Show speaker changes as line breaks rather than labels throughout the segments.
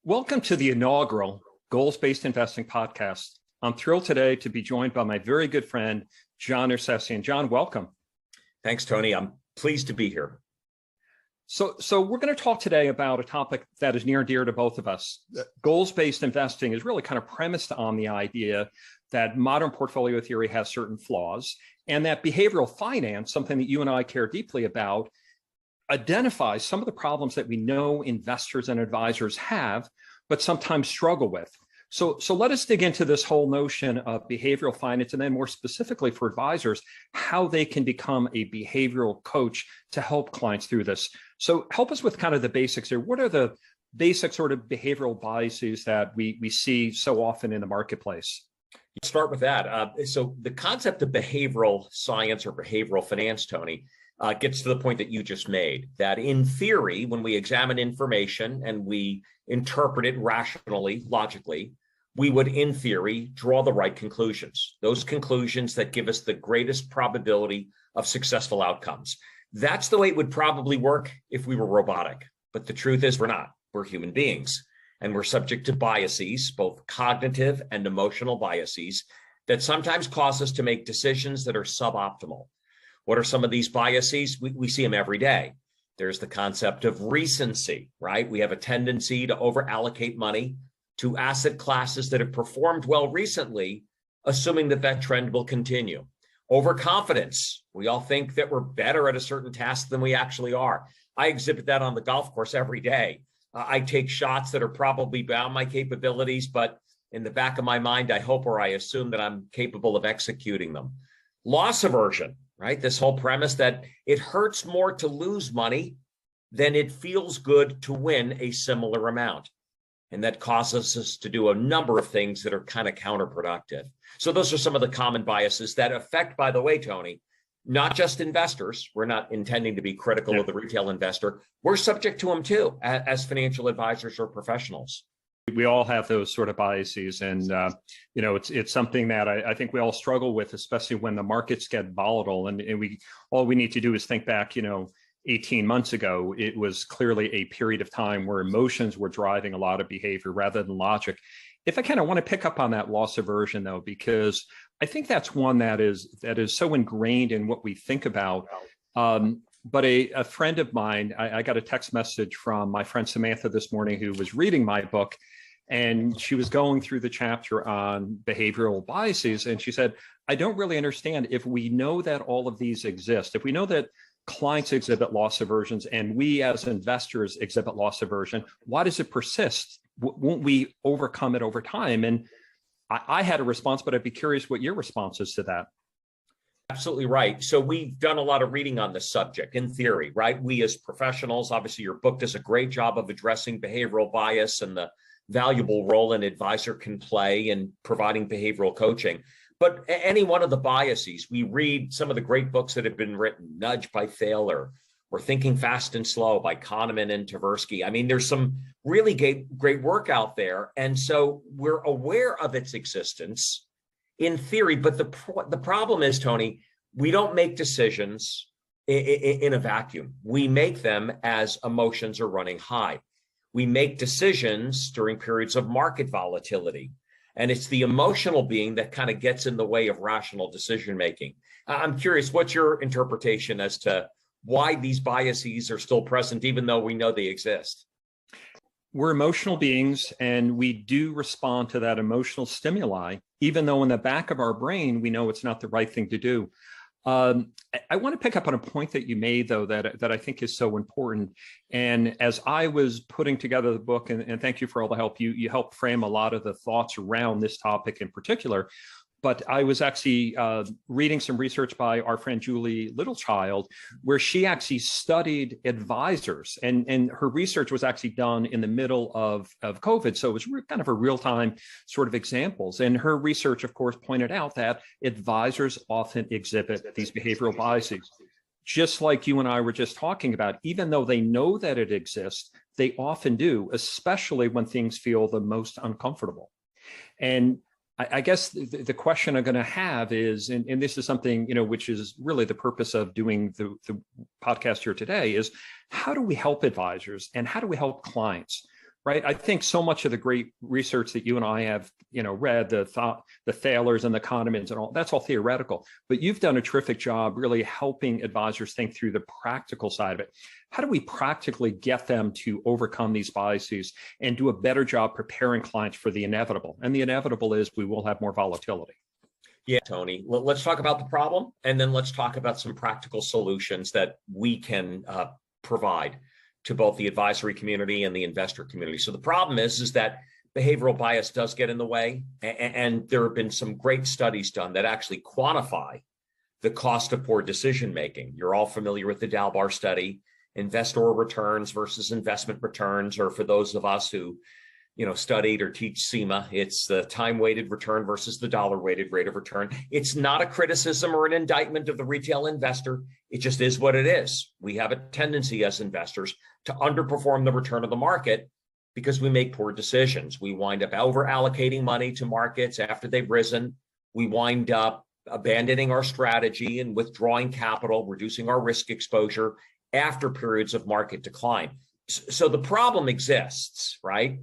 Welcome to the inaugural Goals-Based Investing podcast. I'm thrilled today to be joined by my very good friend, John Nersesian. John, welcome.
Thanks, Tony. I'm pleased to be here.
So we're going to talk today about a topic that is near and dear to both of us. Goals-based investing is really kind of premised on the idea that modern portfolio theory has certain flaws, and that behavioral finance, something that you and I care deeply about, identifies some of the problems that we know investors and advisors have, but sometimes struggle with. So let us dig into this whole notion of behavioral finance, and then more specifically for advisors, how they can become a behavioral coach to help clients through this. So help us with kind of the basics here. What are the basic sort of behavioral biases that we see so often in the marketplace?
Start with that. So the concept of behavioral science or behavioral finance, Tony, gets to the point that you just made, that in theory, when we examine information and we interpret it rationally, logically, we would, in theory, draw the right conclusions, those conclusions that give us the greatest probability of successful outcomes. That's the way it would probably work if we were robotic. But the truth is we're not. We're human beings, and we're subject to biases, both cognitive and emotional biases, that sometimes cause us to make decisions that are suboptimal. What are some of these biases? We see them every day. There's the concept of recency, right? We have a tendency to over-allocate money to asset classes that have performed well recently, assuming that that trend will continue. Overconfidence. We all think that we're better at a certain task than we actually are. I exhibit that on the golf course every day. I take shots that are probably beyond my capabilities, but in the back of my mind, I hope or I assume that I'm capable of executing them. Loss aversion. Right? This whole premise that it hurts more to lose money than it feels good to win a similar amount. And that causes us to do a number of things that are kind of counterproductive. So those are some of the common biases that affect, by the way, Tony, not just investors. We're not intending to be critical of the retail investor. We're subject to them too, as financial advisors or professionals.
We all have those sort of biases, and it's something that I think we all struggle with, especially when the markets get volatile. And all we need to do is think back, 18 months ago, it was clearly a period of time where emotions were driving a lot of behavior rather than logic. If I kind of want to pick up on that loss aversion, though, because I think that's one that is so ingrained in what we think about. But a friend of mine, I got a text message from my friend Samantha this morning, who was reading my book, and she was going through the chapter on behavioral biases. And she said, I don't really understand, if we know that all of these exist, if we know that clients exhibit loss aversions and we as investors exhibit loss aversion, why does it persist? Won't we overcome it over time? And I had a response, but I'd be curious what your response is to that.
Absolutely right. So we've done a lot of reading on this subject in theory, right? We as professionals, obviously your book does a great job of addressing behavioral bias and the valuable role an advisor can play in providing behavioral coaching. But any one of the biases, we read some of the great books that have been written, Nudge by Thaler, or Thinking Fast and Slow by Kahneman and Tversky. I mean, there's some really great work out there. And so we're aware of its existence in theory, but the problem is, Tony, we don't make decisions in a vacuum. We make them as emotions are running high. We make decisions during periods of market volatility, and it's the emotional being that kind of gets in the way of rational decision making. I'm curious, what's your interpretation as to why these biases are still present, even though we know they exist?
We're emotional beings, and we do respond to that emotional stimuli, even though in the back of our brain, we know it's not the right thing to do. I want to pick up on a point that you made, though, that I think is so important. And as I was putting together the book, and thank you for all the help, you helped frame a lot of the thoughts around this topic in particular. But I was actually reading some research by our friend Julie Littlechild, where she actually studied advisors, and her research was actually done in the middle of COVID. So it was kind of a real-time sort of examples. And her research, of course, pointed out that advisors often exhibit these behavioral biases. Just like you and I were just talking about, even though they know that it exists, they often do, especially when things feel the most uncomfortable. And I guess the question I'm going to have is, and this is something, which is really the purpose of doing the podcast here today, is how do we help advisors and how do we help clients right? I think so much of the great research that you and I have, read, the Thaler's and the Kahnemans and all, that's all theoretical. But you've done a terrific job really helping advisors think through the practical side of it. How do we practically get them to overcome these biases and do a better job preparing clients for the inevitable? And the inevitable is we will have more volatility.
Yeah, Tony, let's talk about the problem, and then let's talk about some practical solutions that we can provide to both the advisory community and the investor community. So the problem is that behavioral bias does get in the way, and there have been some great studies done that actually quantify the cost of poor decision making. You're all familiar with the Dalbar study, investor returns versus investment returns, or for those of us who studied or teach CIMA, it's the time-weighted return versus the dollar-weighted rate of return. It's not a criticism or an indictment of the retail investor. It just is what it is. We have a tendency as investors to underperform the return of the market because we make poor decisions. We wind up over-allocating money to markets after they've risen. We wind up abandoning our strategy and withdrawing capital, reducing our risk exposure after periods of market decline. So the problem exists, right?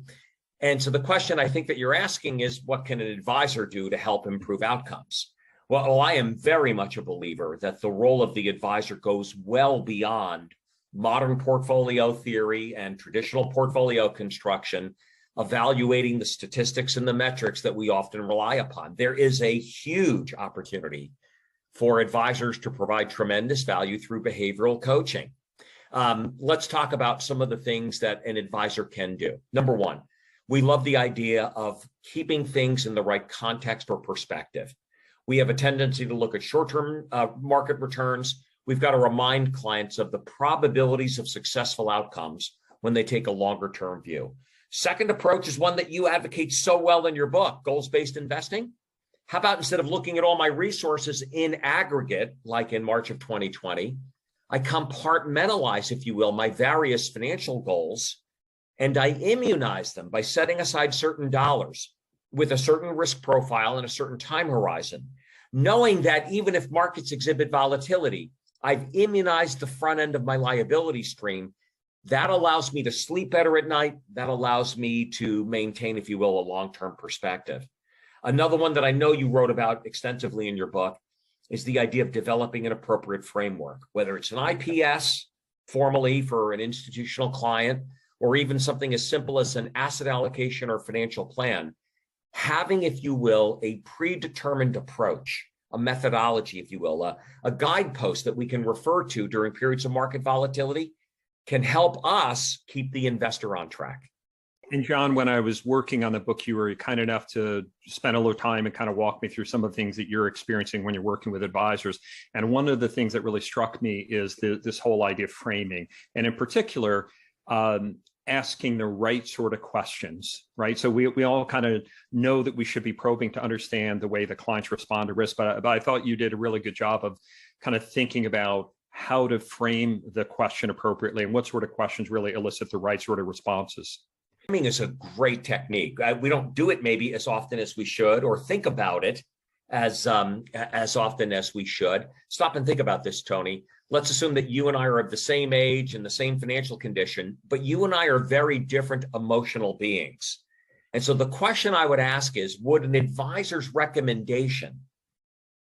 And so the question I think that you're asking is, what can an advisor do to help improve outcomes? Well, I am very much a believer that the role of the advisor goes well beyond modern portfolio theory and traditional portfolio construction, evaluating the statistics and the metrics that we often rely upon. There is a huge opportunity for advisors to provide tremendous value through behavioral coaching. Let's talk about some of the things that an advisor can do. Number one, we love the idea of keeping things in the right context or perspective. We have a tendency to look at short-term market returns. We've got to remind clients of the probabilities of successful outcomes when they take a longer-term view. Second approach is one that you advocate so well in your book, goals-based investing. How about instead of looking at all my resources in aggregate, like in March of 2020, I compartmentalize, if you will, my various financial goals, and I immunize them by setting aside certain dollars with a certain risk profile and a certain time horizon, knowing that even if markets exhibit volatility, I've immunized the front end of my liability stream. That allows me to sleep better at night. That allows me to maintain, if you will, a long-term perspective. Another one that I know you wrote about extensively in your book is the idea of developing an appropriate framework, whether it's an IPS formally for an institutional client, or even something as simple as an asset allocation or financial plan. Having, if you will, a predetermined approach, a methodology, if you will, a guidepost that we can refer to during periods of market volatility can help us keep the investor on track.
And John, when I was working on the book, you were kind enough to spend a little time and kind of walk me through some of the things that you're experiencing when you're working with advisors. And one of the things that really struck me is this whole idea of framing. And in particular, asking the right sort of questions, right? So we all kind of know that we should be probing to understand the way the clients respond to risk, but I thought you did a really good job of kind of thinking about how to frame the question appropriately and what sort of questions really elicit the right sort of responses.
Framing is a great technique. We don't do it maybe as often as we should, or think about it as often as we should. Stop and think about this, Tony. Let's assume that you and I are of the same age and the same financial condition, but you and I are very different emotional beings. And so the question I would ask is, would an advisor's recommendation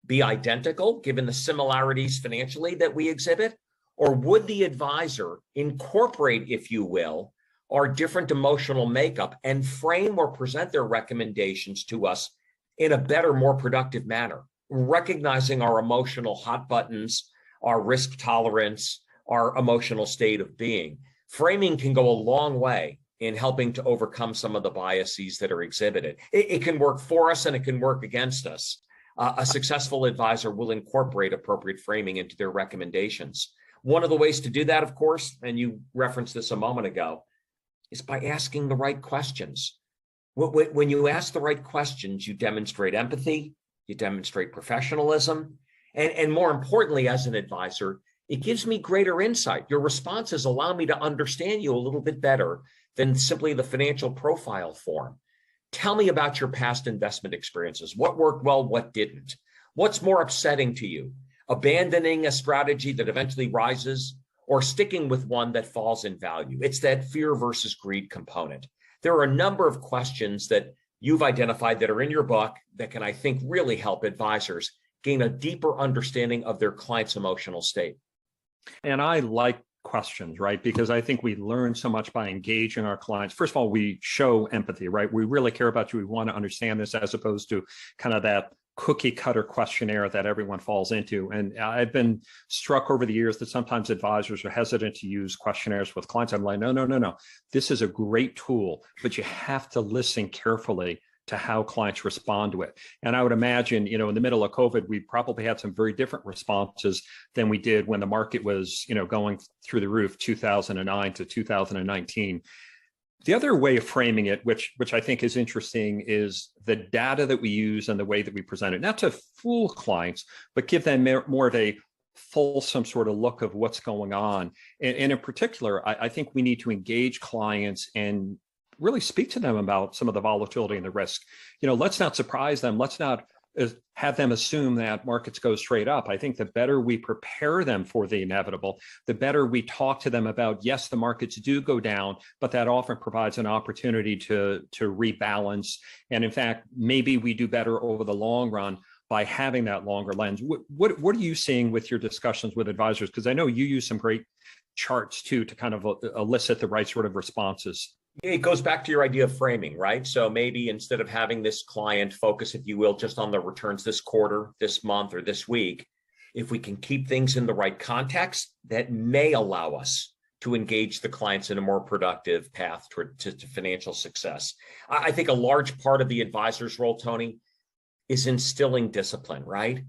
be identical given the similarities financially that we exhibit? Or would the advisor incorporate, if you will, our different emotional makeup and frame or present their recommendations to us in a better, more productive manner, recognizing our emotional hot buttons, our risk tolerance, our emotional state of being? Framing can go a long way in helping to overcome some of the biases that are exhibited. It can work for us and it can work against us. A successful advisor will incorporate appropriate framing into their recommendations. One of the ways to do that, of course, and you referenced this a moment ago, is by asking the right questions. When you ask the right questions, you demonstrate empathy, you demonstrate professionalism, and more importantly, as an advisor, it gives me greater insight. Your responses allow me to understand you a little bit better than simply the financial profile form. Tell me about your past investment experiences. What worked well, what didn't? What's more upsetting to you? Abandoning a strategy that eventually rises, or sticking with one that falls in value. It's that fear versus greed component. There are a number of questions that you've identified that are in your book that can, I think, really help advisors gain a deeper understanding of their client's emotional state.
And I like questions, right? Because I think we learn so much by engaging our clients. First of all, we show empathy, right? We really care about you. We want to understand this, as opposed to kind of that cookie cutter questionnaire that everyone falls into. And I've been struck over the years that sometimes advisors are hesitant to use questionnaires with clients. I'm like, no. This is a great tool, but you have to listen carefully to how clients respond to it. And I would imagine, in the middle of COVID, we probably had some very different responses than we did when the market was, going through the roof, 2009 to 2019. The other way of framing it, which I think is interesting, is the data that we use and the way that we present it, not to fool clients, but give them more of a fulsome sort of look of what's going on. And in particular, I think we need to engage clients and really speak to them about some of the volatility and the risk. Let's not surprise them. Let's not have them assume that markets go straight up. I think the better we prepare them for the inevitable, the better we talk to them about, yes, the markets do go down, but that often provides an opportunity to rebalance. And in fact, maybe we do better over the long run by having that longer lens. What are you seeing with your discussions with advisors? Because I know you use some great charts too to kind of elicit the right sort of responses.
It goes back to your idea of framing, right? So maybe instead of having this client focus, if you will, just on the returns this quarter, this month, or this week, if we can keep things in the right context, that may allow us to engage the clients in a more productive path to financial success. I think a large part of the advisor's role, Tony, is instilling discipline, right?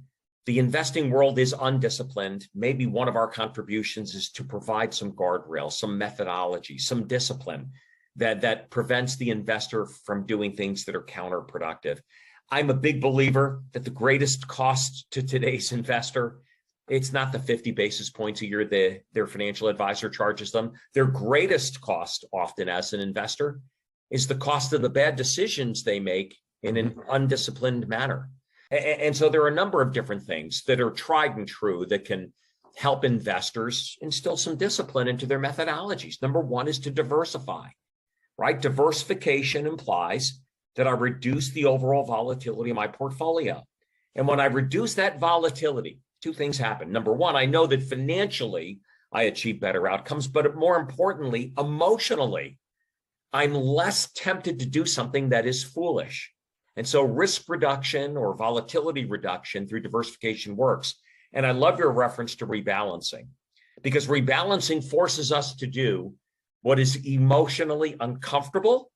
The investing world is undisciplined. Maybe one of our contributions is to provide some guardrails, some methodology, some discipline that prevents the investor from doing things that are counterproductive. I'm a big believer that the greatest cost to today's investor, it's not the 50 basis points a year their financial advisor charges them. Their greatest cost often as an investor is the cost of the bad decisions they make in an undisciplined manner. And so there are a number of different things that are tried and true that can help investors instill some discipline into their methodologies. Number one is to diversify. Right? Diversification implies that I reduce the overall volatility of my portfolio. And when I reduce that volatility, two things happen. Number one, I know that financially I achieve better outcomes, but more importantly, emotionally, I'm less tempted to do something that is foolish. And so risk reduction or volatility reduction through diversification works. And I love your reference to rebalancing, because rebalancing forces us to do what is emotionally uncomfortable,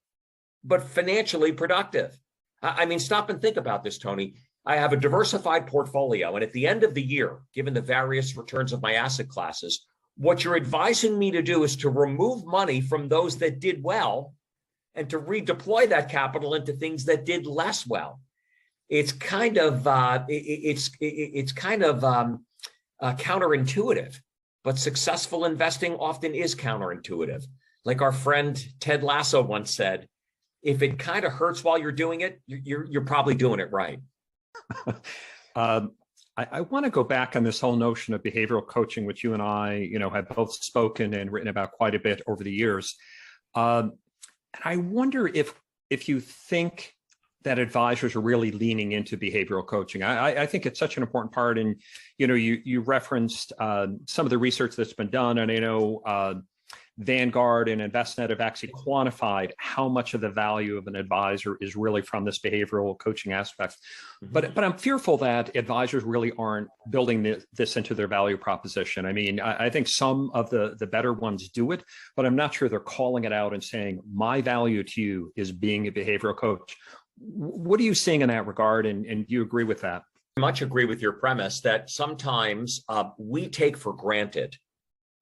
but financially productive. I mean, stop and think about this, Tony. I have a diversified portfolio, and at the end of the year, given the various returns of my asset classes, what you're advising me to do is to remove money from those that did well and to redeploy that capital into things that did less well. It's kind of counterintuitive. But successful investing often is counterintuitive. Like our friend Ted Lasso once said, if it kind of hurts while you're doing it, you're probably doing it right.
I want to go back on this whole notion of behavioral coaching, which you and I, have both spoken and written about quite a bit over the years. And I wonder if you think that advisors are really leaning into behavioral coaching. I think it's such an important part. And, you referenced some of the research that's been done. And I know Vanguard and InvestNet have actually quantified how much of the value of an advisor is really from this behavioral coaching aspect. But I'm fearful that advisors really aren't building this into their value proposition. I mean, I think some of the better ones do it, but I'm not sure they're calling it out and saying, my value to you is being a behavioral coach. What are you seeing in that regard? And do you agree with that?
I much agree with your premise that sometimes we take for granted,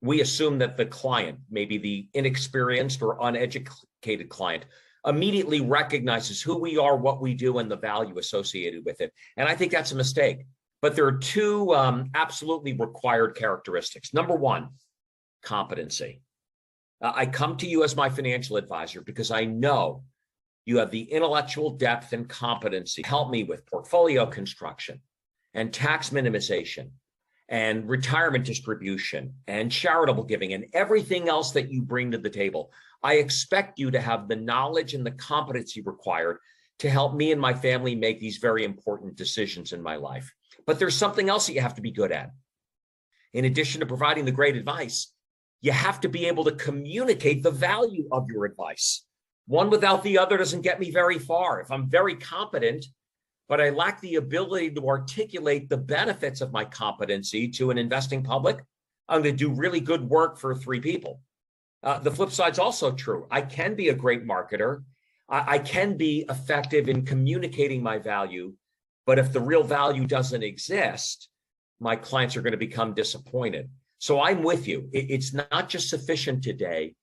we assume that the client, maybe the inexperienced or uneducated client, immediately recognizes who we are, what we do, and the value associated with it. And I think that's a mistake. But there are two absolutely required characteristics. Number one, competency. I come to you as my financial advisor because I know you have the intellectual depth and competency to help me with portfolio construction and tax minimization and retirement distribution and charitable giving and everything else that you bring to the table, I expect you to have the knowledge and the competency required to help me and my family make these very important decisions in my life. But there's something else that you have to be good at. In addition to providing the great advice, you have to be able to communicate the value of your advice. One without the other doesn't get me very far. If I'm very competent, but I lack the ability to articulate the benefits of my competency to an investing public, I'm going to do really good work for 3 people. The flip side's also true. I can be a great marketer. I can be effective in communicating my value, but if the real value doesn't exist, my clients are going to become disappointed. So I'm with you. It's not just sufficient today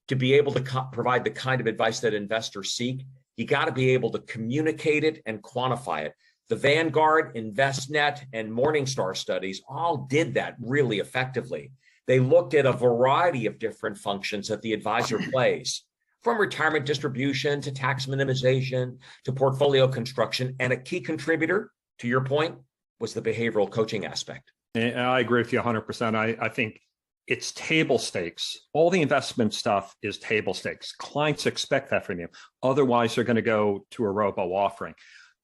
to be able to provide the kind of advice that investors seek. You got to be able to communicate it and quantify it. The Vanguard, InvestNet, and Morningstar studies all did that really effectively. They looked at a variety of different functions that the advisor plays, from retirement distribution to tax minimization to portfolio construction. And a key contributor, to your point, was the behavioral coaching aspect.
And I agree with you 100%. I think it's table stakes. All the investment stuff is table stakes. Clients expect that from you. Otherwise, they're going to go to a robo offering.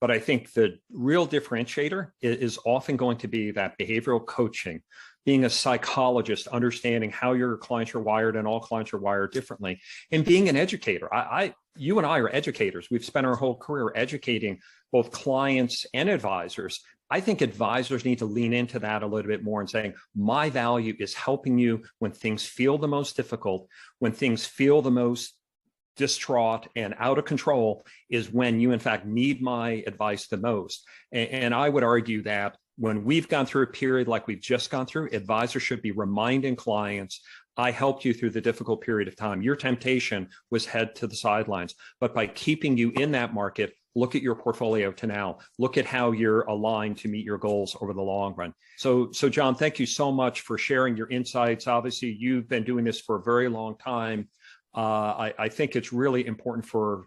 But I think the real differentiator is often going to be that behavioral coaching, being a psychologist, understanding how your clients are wired, and all clients are wired differently, and being an educator. You and I are educators. We've spent our whole career educating both clients and advisors. I think advisors need to lean into that a little bit more and saying, my value is helping you when things feel the most difficult, when things feel the most distraught and out of control, is when you in fact need my advice the most. And I would argue that when we've gone through a period like we've just gone through, advisors should be reminding clients, I helped you through the difficult period of time. Your temptation was head to the sidelines, but by keeping you in that market, look at your portfolio to now. Look at how you're aligned to meet your goals over the long run. So John, thank you so much for sharing your insights. Obviously, you've been doing this for a very long time. I think it's really important for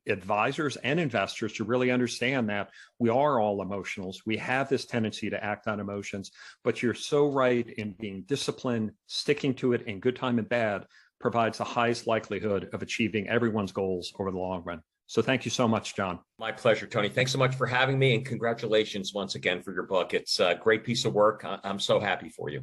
advisors and investors to really understand that we are all emotionals. We have this tendency to act on emotions, but you're so right in being disciplined, sticking to it in good time and bad provides the highest likelihood of achieving everyone's goals over the long run. So thank you so much, John.
My pleasure, Tony. Thanks so much for having me, and congratulations once again for your book. It's a great piece of work. I'm so happy for you.